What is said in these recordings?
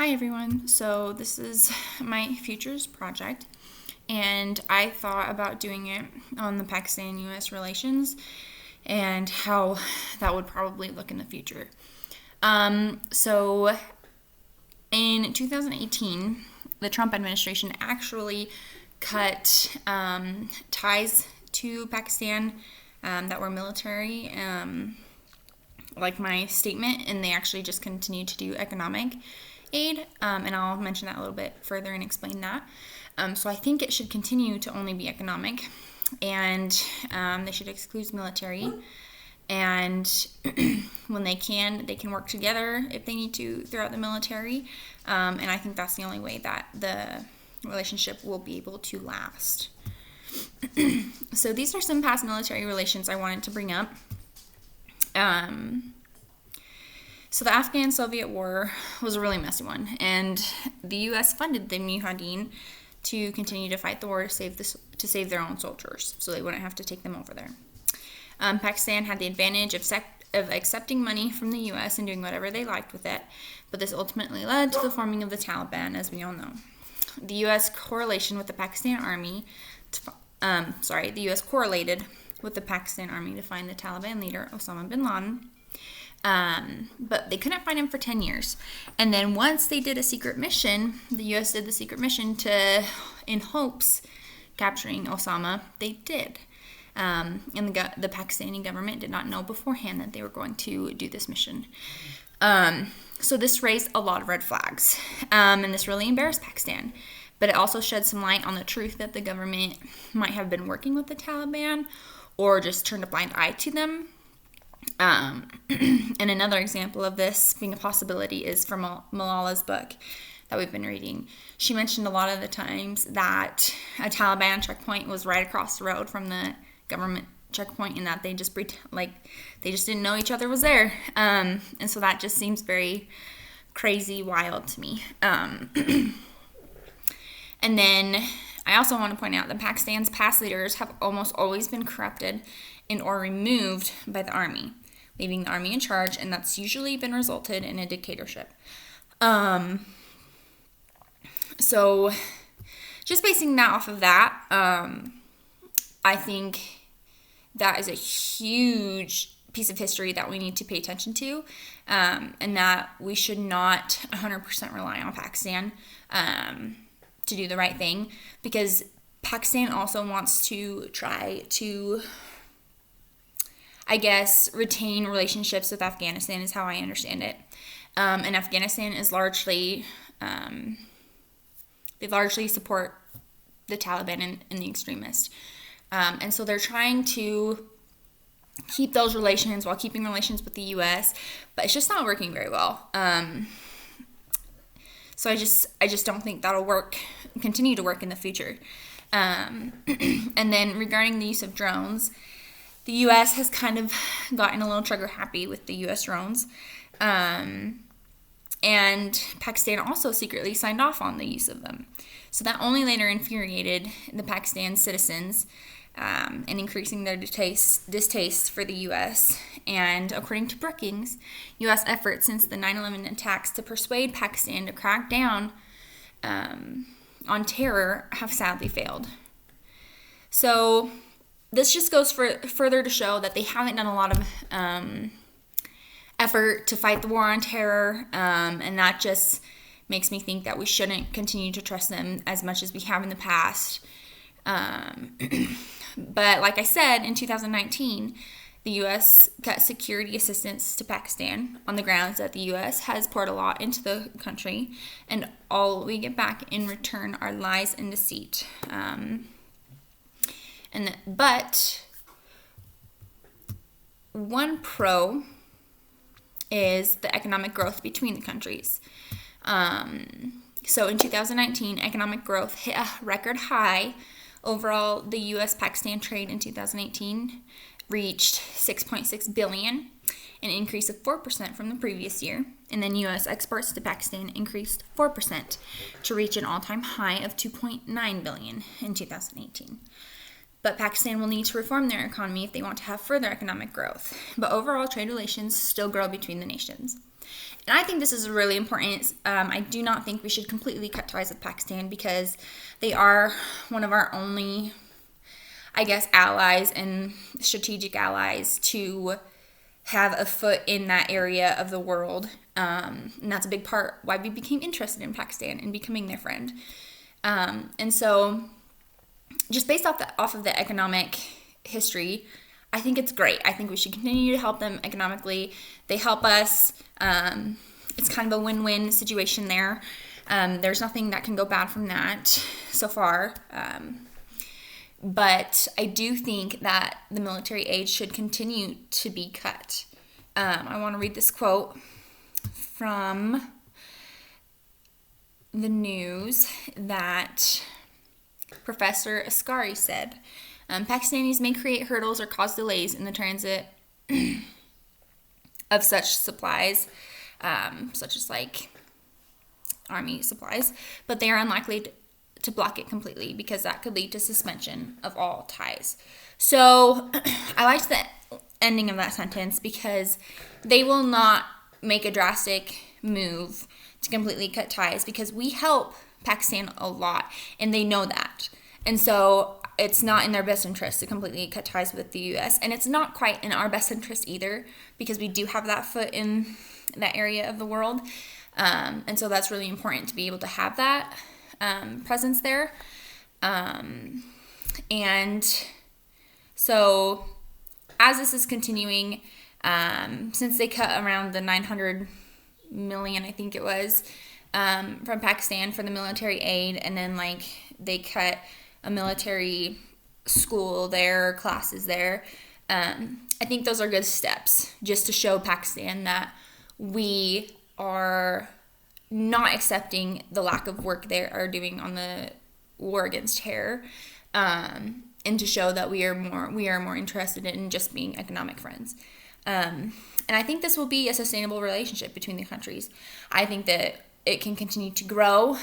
Hi everyone. So this is my futures project, and I thought about doing it on the Pakistan-U.S. relations and how that would probably look in the future. So in 2018, the Trump administration actually cut ties to Pakistan that were military, like my statement, and they actually just continued to do economic aid, and I'll mention that a little bit further and explain that. So I think it should continue to only be economic, and they should exclude military, and when they can work together if they need to throughout the military, and I think that's the only way that the relationship will be able to last. So these are some past military relations I wanted to bring up. So the Afghan-Soviet War was a really messy one, and the U.S. funded the Mujahideen to continue to fight the war to save their own soldiers, so they wouldn't have to take them over there. Pakistan had the advantage of accepting money from the U.S. and doing whatever they liked with it, but this ultimately led to the forming of the Taliban, as we all know. The U.S. correlation with the Pakistan army, the U.S. correlated with the Pakistan army to find the Taliban leader Osama bin Laden. But they couldn't find him for 10 years. And then once they did a secret mission, the U.S. did the secret mission in hopes capturing Osama, they did. And the Pakistani government did not know beforehand that they were going to do this mission. So this raised a lot of red flags. And this really embarrassed Pakistan. But it also shed some light on the truth that the government might have been working with the Taliban or just turned a blind eye to them. And another example of this being a possibility is from Malala's book that we've been reading. She mentioned a lot of the times that a Taliban checkpoint was right across the road from the government checkpoint, and that they just didn't know each other was there. And so that just seems very crazy, wild to me. And then I also want to point out that Pakistan's past leaders have almost always been corrupted and or removed by the army, leaving the army in charge, and that's usually been resulted in a dictatorship. So just basing that off of that, I think that is a huge piece of history that we need to pay attention to, and that we should not 100% rely on Pakistan to do the right thing, because Pakistan also wants to try to, I guess, retain relationships with Afghanistan is how I understand it. And Afghanistan is largely, they largely support the Taliban and the extremists. And so they're trying to keep those relations while keeping relations with the U.S., but it's just not working very well. So I just don't think that'll continue to work in the future. And then regarding the use of drones, the U.S. has kind of gotten a little trigger happy with the U.S. drones. And Pakistan also secretly signed off on the use of them. So that only later infuriated the Pakistan citizens, and increasing their distaste for the U.S. And according to Brookings, U.S. efforts since the 9/11 attacks to persuade Pakistan to crack down on terror have sadly failed. So this just goes further to show that they haven't done a lot of effort to fight the war on terror, and that just makes me think that we shouldn't continue to trust them as much as we have in the past. But like I said, in 2019, the U.S. cut security assistance to Pakistan on the grounds that the U.S. has poured a lot into the country, and all we get back in return are lies and deceit. But one pro is the economic growth between the countries. So in 2019, economic growth hit a record high. Overall, the U.S.-Pakistan trade in 2018 reached $6.6 billion, an increase of 4% from the previous year. And then U.S. exports to Pakistan increased 4% to reach an all-time high of $2.9 billion in 2018. But Pakistan will need to reform their economy if they want to have further economic growth. But overall, trade relations still grow between the nations. And I think this is really important. I do not think we should completely cut ties with Pakistan because they are one of our only, I guess, allies and strategic allies to have a foot in that area of the world. And that's a big part why we became interested in Pakistan and becoming their friend. And so just based off of the economic history, I think it's great. I think we should continue to help them economically. They help us. It's kind of a win-win situation there. There's nothing that can go bad from that so far. But I do think that the military aid should continue to be cut. I want to read this quote from the news that Professor Askari said. Pakistanis may create hurdles or cause delays in the transit of such supplies, such as like army supplies, but they are unlikely to block it completely because that could lead to suspension of all ties. So I liked the ending of that sentence because they will not make a drastic move to completely cut ties because we help Pakistan a lot and they know that. And so it's not in their best interest to completely cut ties with the U.S. And it's not quite in our best interest either because we do have that foot in that area of the world. And so that's really important to be able to have that presence there. And so as this is continuing, since they cut around the 900 million, I think it was, from Pakistan for the military aid, and then like they cut a military school there, classes there. I think those are good steps just to show Pakistan that we are not accepting the lack of work they are doing on the war against terror, and to show that we are more interested in just being economic friends. And I think this will be a sustainable relationship between the countries. I think that it can continue to grow,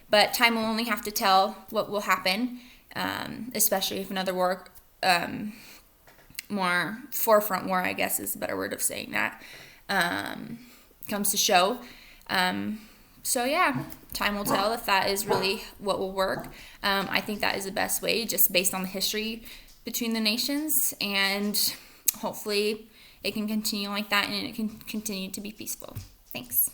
but time will only have to tell what will happen, especially if another war, more forefront war, I guess is a better word of saying that, comes to show. So yeah, time will tell if that is really what will work. I think that is the best way, just based on the history between the nations, and hopefully it can continue like that and it can continue to be peaceful. Thanks.